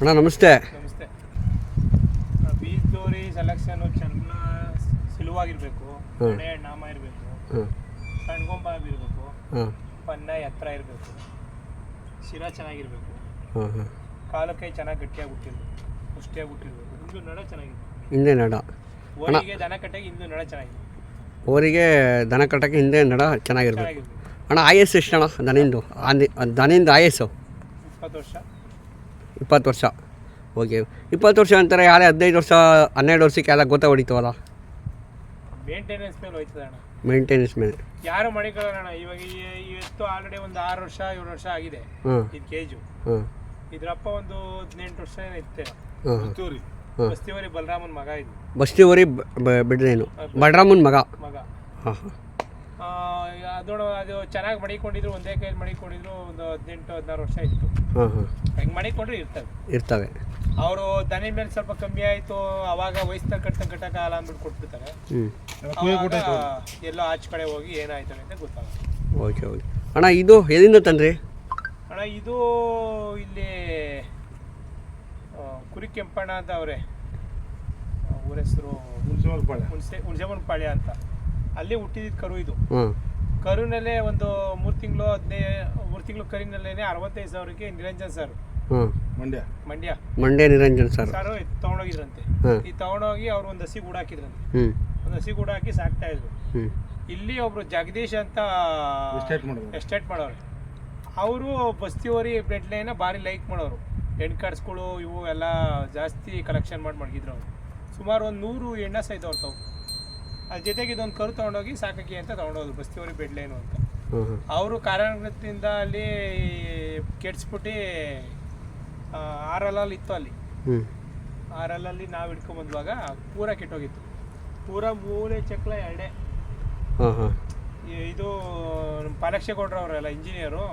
ಅಣ್ಣ ನಮಸ್ತೆ. ನಮಸ್ತೆ. ಬೀಜದೋರಿ ಸೆಲೆಕ್ಷನ್ ಚೆನ್ನಾಗಿ ಸಿಲುವಾಗಿರಬೇಕು, ಹಣೆ ನಾಮ ಇರಬೇಕು, ಸಣ್ಗೊಂಬ ಇರಬೇಕು, ಪನ್ನ ಎತ್ತರ ಇರಬೇಕು, ಶಿರ ಚೆನ್ನಾಗಿರ್ಬೇಕು, ಕಾಲು ಕೈ ಚೆನ್ನಾಗಿ ಗಟ್ಟಿಯಾಗಿ ಹುಟ್ಟಿರ್ಬೇಕು, ಪುಷ್ಟಿಯಾಗಿ ಹುಟ್ಟಿರ್ಬೇಕು, ಹಿಂದೂ ನಡ ಚೆನ್ನಾಗಿರ್ಬೇಕು. ಹಿಂದೆ ನಡ ಓರಿಗೆ ದನ ಕಟ್ಟಕ್ಕೆ ಹಿಂದೂ ನಡ ಚೆನ್ನಾಗಿರ್ಬೇಕು. ಓರಿಗೆ ದನ ಕಟ್ಟಕ್ಕೆ ಹಿಂದೆ ನಡ ಚೆನ್ನಾಗಿರ್ಬೇಕು. ಅಣ್ಣ ಆಯಸ್ಸು ಎಷ್ಟು ಅಣ್ಣ ದನಿಂದ ಆಯಸ್ಸು? 20 ವರ್ಷ. 20 ವರ್ಷ. ಓಕೆ, 20 ವರ್ಷ ಅಂತಾರೆ. ಯಾರೇ 15 ವರ್ಷ 12 ವರ್ಷಕ್ಕೆ ಎಲ್ಲ ಗೊತ್ತ ಹೊಡಿತೀವಲ್ಲ. ಮೇಂಟೆನೆನ್ಸ್ ಮೇಲೆ ಹೋಯ್ತದೆ ಅಣ್ಣ. ಮೇಂಟೆನೆನ್ಸ್ ಮೇಲೆ ಯಾರು ಮಾಡಿಕೊಳ್ಳೋಣ. ಇವಾಗ ಇವತ್ತು ಆಲ್ರೆಡಿ ಒಂದು 6 ವರ್ಷ 7 ವರ್ಷ ಆಗಿದೆ ಇದು ಕೇಜು. ಇದ್ರಪ್ಪ ಒಂದು 18 ವರ್ಷ ಇತ್ತೆ. ಬಸ್ತಿವರಿ ಬಲರಾಮನ್ ಮಗ ಇದು. ಬಸ್ತಿವರಿ ಬಿಡ್ರೇನು ಬಲರಾಮನ್ ಮಗ. ಹಾಂ ಅದು ಚೆನ್ನಾಗಿ ಮಡಿಕೊಂಡಿದ್ರು, ಒಂದೇ ಕೈಯಲ್ಲಿ ಮಡಿಕೊಂಡಿದ್ರು. ಒಂದು 18-16 ವರ್ಷ ಇತ್ತು. ಹೆಂಗೆ ಮಡಿಕೊಂಡ್ರೆ ಇರ್ತವೆ. ಅವರು ದನಿ ಮೇಲೆ ಸ್ವಲ್ಪ ಕಮ್ಮಿ ಆಯಿತು, ಅವಾಗ ವಯಸ್ಸಿನಲ್ಲಿ ಕಟ್ಟಕ್ಕಾಗಲ್ಲ ಅಂದ್ಬಿಟ್ಟು ಕೊಟ್ಬಿಡ್ತಾರೆ. ಎಲ್ಲೋ ಆಚೆ ಕಡೆ ಹೋಗಿ ಏನಾಯ್ತು ಅಂತ ಗೊತ್ತಾಗುತ್ತೆ. ಓಕೆ ಓಕೆ ಅಣ್ಣ, ಇದು ಎಲ್ಲಿಂದ ತಂದ್ರಿ ಅಣ್ಣ? ಇದು ಇಲ್ಲಿ ಕುರಿ ಕೆಂಪಣ್ಣ ಅಂತ ಅವರೇ, ಊರ ಹೆಸರು ಹುಣಸೆಮನಪಾಳ್ಯ ಅಂತ. ಅಲ್ಲಿ ಹುಟ್ಟಿದ ಕರು ಇದು. ಕರುನಲ್ಲೇ ಒಂದು 3 ತಿಂಗಳು ಕರಿನಲ್ಲೇ 65,000ಕ್ಕೆ ನಿರಂಜನ್ ಸರ್ ಮಂಡ್ಯ ನಿರಂಜನ್ ಸರ್ ತಗೊಂಡೋಗಿದ್ರಂತೆ. ಈ ತಗೊಂಡೋಗಿ ಅವ್ರು ಒಂದು ಹಸಿ ಗೂಡು ಹಾಕಿದ್ರಂತೆ. ಒಂದು ಹಸಿ ಗೂಡು ಹಾಕಿ ಸಾಕ್ತಾ ಇದ್ರು. ಇಲ್ಲಿ ಒಬ್ರು ಜಗದೀಶ್ ಅಂತ ಎಸ್ಟೇಟ್ ಮಾಡೋರು. ಅವರು ಬಸ್ತಿವರಿ ಬ್ರೆಡ್ ಲೈನ ಭಾರಿ ಲೈಕ್ ಮಾಡೋರು. ಹೆಣ್ಣು ಕಾರ್ಡ್ಸ್ಗಳು ಇವು ಎಲ್ಲ ಜಾಸ್ತಿ ಕಲೆಕ್ಷನ್ ಮಾಡಿದ್ರು ಅವರು. ಸುಮಾರು ಒಂದು 100 ಹೆಣ್ಣ ಸಾಯ್ದವ್ರು ತಾವು. ಅದ್ರ ಜೊತೆಗೆ ಇದೊಂದು ಕರು ತೊಗೊಂಡೋಗಿ ಸಾಕಕ್ಕೆ ಅಂತ ತೊಗೊಂಡೋದ್ರು ಬಸ್ತಿವರಿ ಬೆಡ್ ಲೈನು ಅಂತ. ಅವರು ಕಾರಣದಿಂದ ಅಲ್ಲಿ ಕೆಡ್ಸ್ಬಿಟ್ಟು ಆರಲ್ಲಲ್ಲಿ ಇತ್ತು. ಅಲ್ಲಿ ಆರಲ್ಲಲ್ಲಿ ನಾವು ಹಿಡ್ಕೊಂಬಂದುವಾಗ ಪೂರ ಕೆಟ್ಟೋಗಿತ್ತು. ಪೂರ ಮೂಲೆ ಚಕ್ಲ ಎರಡೇ. ಇದು ನಮ್ಮ ಪಾಲಕ್ಷೆ ಕೊಟ್ರು ಅವರೆಲ್ಲ ಇಂಜಿನಿಯರು.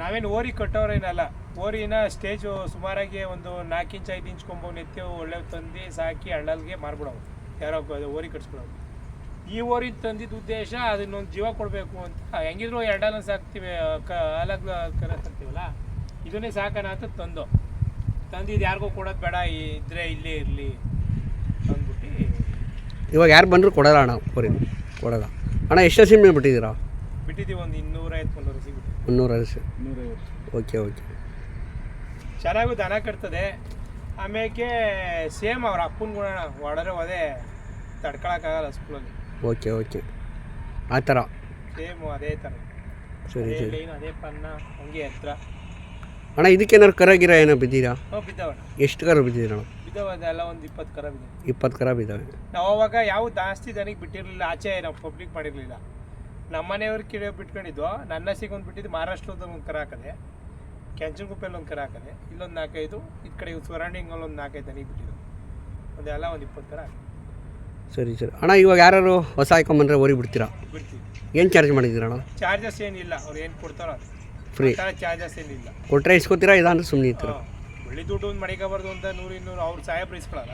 ನಾವೇನು ಓರಿ ಕಟ್ಟೋರೇನಲ್ಲ. ಓರಿನ ಸ್ಟೇಜು ಸುಮಾರಾಗಿ ಒಂದು 4 ಇಂಚ್ 5 ಇಂಚ್ ಕೊಂಬ ನೆತ್ತಿ ಒಳ್ಳೆ ತಂದು ಸಾಕಿ ಹಳ್ಳಲ್ಗೆ ಮಾರ್ಬಿಡೋವು. ಯಾರೋ ಓರಿ ಕಟ್ಸ್ಬಿಡೋವು. ಈ ಓರಿ ತಂದಿದ್ದ ಉದ್ದೇಶ ಅದನ್ನೊಂದು ಜೀವ ಕೊಡಬೇಕು ಅಂತ. ಹೆಂಗಿದ್ರು 2 ಹಾಲನ್ನು ಸಾಕ್ತೀವಿ, ಹಾಲಾಗ ಕರ ಸಾಕ್ತೀವಲ್ಲ, ಇದನ್ನೇ ಸಾಕೋಣ ಅಂತ ತಂದು ಇದು ಯಾರಿಗೂ ಕೊಡೋದು ಬೇಡ, ಇದ್ರೆ ಇಲ್ಲೇ ಇರಲಿ ಅಂದ್ಬಿಟ್ಟು. ಇವಾಗ ಯಾರು ಬಂದರೂ ಕೊಡೋಲ್ಲ ಅಣ್ಣ, ಓರಿ ಕೊಡೋಲ್ಲ ಅಣ್ಣ. ಎಷ್ಟು ಸಿಮ್ಮೆ ಬಿಟ್ಟಿದ್ದೀರಾ? ಬಿಟ್ಟಿದ್ದೀವಿ ಒಂದು 250 ಸಿಗುತ್ತೆ. 250. Okay okay. ಚೆನ್ನಾಗೂ ದನ ಕಟ್ತದೆ. ಆಮೇಲೆ ಸೇಮ್ ಅವ್ರ ಅಪ್ಪನ ಗುಣ ಹೊಡೆದ್ರೆ ಅದೇ ತಡ್ಕೊಳಕ್ಕಾಗಲ್ಲ ಸ್ಕೂಲಲ್ಲಿ. ಓಕೆ ಓಕೆ, ಆ ಥರ ಸೇಮ್ ಅದೇ ಥರ. ಸರಿ ಸರಿ. ಅದೇ ಪನ್ನ ಹಂಗೆ ಎತ್ತರ. ಅಣ್ಣ ಇದಕ್ಕೇನಾದ್ರು ಕರ ಏನೋ ಬಿದ್ದೀರಾ? ಬಿದ್ದಾವಣ್ಣ. ಎಷ್ಟು ಕರ ಬಿದ್ದಿದ್ದೀರಣ್ಣ? ಬಿದ್ದಾವ ಅದೆಲ್ಲ ಒಂದು 20 ಕರ ಬಿದ್ದಿದೆ. 20 ಕರ ಬಿದ್ದಾವೆ. ನಾವು ಅವಾಗ ಯಾವ ಜಾಸ್ತಿ ದನಿಗೆ ಬಿಟ್ಟಿರಲಿಲ್ಲ. ಆಚೆ ನಾವು ಪಬ್ಲಿಕ್ ಮಾಡಿರಲಿಲ್ಲ. ನಮ್ಮ ಮನೆಯವ್ರು ಕಿಡಿಯೋ ಬಿಟ್ಕೊಂಡಿದ್ವು. ನನ್ನ ಸಿಗೊಂದು ಬಿಟ್ಟಿದ್ದು ಮಹಾರಾಷ್ಟ್ರದಲ್ಲಿ ಒಂದು ಕರ ಹಾಕದೆ, ಕೆಂಚನಗುಪ್ಪೆಯಲ್ಲಿ ಒಂದು ಕರ ಹಾಕದೆ, ಇಲ್ಲೊಂದು 4-5, ಈ ಕಡೆ ಸರೌಂಡಿಂಗಲ್ಲಿ ಒಂದು 4-5 ದನಿಗೆ ಬಿಟ್ಟಿದ್ದು. ಅದೆಲ್ಲ ಒಂದು 20 ಕರ ಹಾಕಿ. ಸರಿ ಸರಿ ಅಣ್ಣ. ಇವಾಗ ಯಾರು ಹೊಸ ಹಾಕೊಂಬಂದ್ರೆ ಓರಿ ಬಿಡ್ತೀರಾ? ಬಿಡ್ತೀವಿ. ಏನು ಚಾರ್ಜ್ ಮಾಡಿದ್ದೀರಣ್ಣ? ಚಾರ್ಜಸ್ ಏನಿಲ್ಲ. ಅವ್ರು ಏನು ಕೊಡ್ತಾರೋ ಫ್ರೀ. ಚಾರ್ಜಸ್ ಏನಿಲ್ಲ. ಕೊಟ್ಟರೆ ಇಸ್ಕೊತೀರಾ, ಇಲ್ಲಾಂದ್ರೆ ಸುಮ್ಮನೆ ಇರ್ತೀರಾ? ಬೆಳ್ಳಿ ದುಡ್ಡು ಒಂದು ಮಡಿಕೋಬಾರ್ದು ಅಂತ 100-200 ಅವ್ರು ಸಾಹೇಬ್ರು ಇಸ್ಕೊಳ್ಳಲ್ಲ.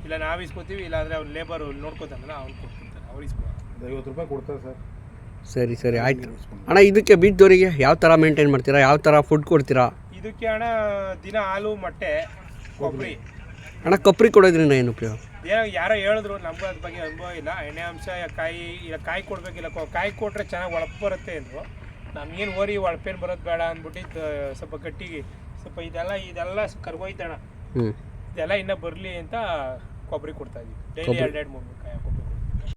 ಇಲ್ಲ ನಾವು ಇಸ್ಕೊತೀವಿ, ಇಲ್ಲಾಂದರೆ ಅವ್ರು ಲೇಬರು ನೋಡ್ಕೋತಾರಲ್ಲ ಅವ್ರು ಕೊಟ್ಬಿಡ್ತಾರೆ. ಅವ್ರು ಇಸ್ಕೊಳ್ಳಲ್ಲ. 50 ರೂಪಾಯಿ ಕೊಡ್ತಾರೆ ಸರ್. ಸರಿ ಸರಿ ಆಯ್ತು ಅಣ್ಣ. ಇದಕ್ಕೆ ಬೀಜದವರಿಗೆ ಯಾವ ಥರ ಮೇಂಟೈನ್ ಮಾಡ್ತೀರಾ, ಯಾವ ಥರ ಫುಡ್ ಕೊಡ್ತೀರಾ? ಇದಕ್ಕೆ ಅಣ್ಣ ದಿನ ಹಾಲು ಮೊಟ್ಟೆ ಕೊಬ್ಬರಿ. ಅಣ್ಣ ಕೊಬ್ಬರಿ ಕೊಡೋದ್ರಿಂದ ಏನು ಉಪಯೋಗ? ಏನೋ ಯಾರೋ ಹೇಳಿದ್ರು, ನಮಗೂ ಅದ್ರ ಬಗ್ಗೆ ಅನುಭವ ಇಲ್ಲ. ಎಣ್ಣೆ ಅಂಶ ಕಾಯಿ ಇಲ್ಲ, ಕಾಯಿ ಕೊಡಬೇಕಿಲ್ಲ, ಕಾಯಿ ಕೊಟ್ಟರೆ ಚೆನ್ನಾಗಿ ಒಳಪು ಬರುತ್ತೆ ಅಂದರು. ನಮಗೇನು ಓರಿ ಒಳಪೇನು ಬರೋದು ಬೇಡ ಅಂದ್ಬಿಟ್ಟು ಸ್ವಲ್ಪ ಗಟ್ಟಿಗೆ ಸ್ವಲ್ಪ ಇದೆಲ್ಲ ಕರ್ಗೋಯ್ತಣ್ಣ. ಇದೆಲ್ಲ ಇನ್ನೂ ಬರಲಿ ಅಂತ ಕೊಬ್ಬರಿ ಕೊಡ್ತಾಯಿದ್ವಿ ಡೈಲಿ 2-3 ಕಾಯಿ ಕೊಬ್ಬರಿ.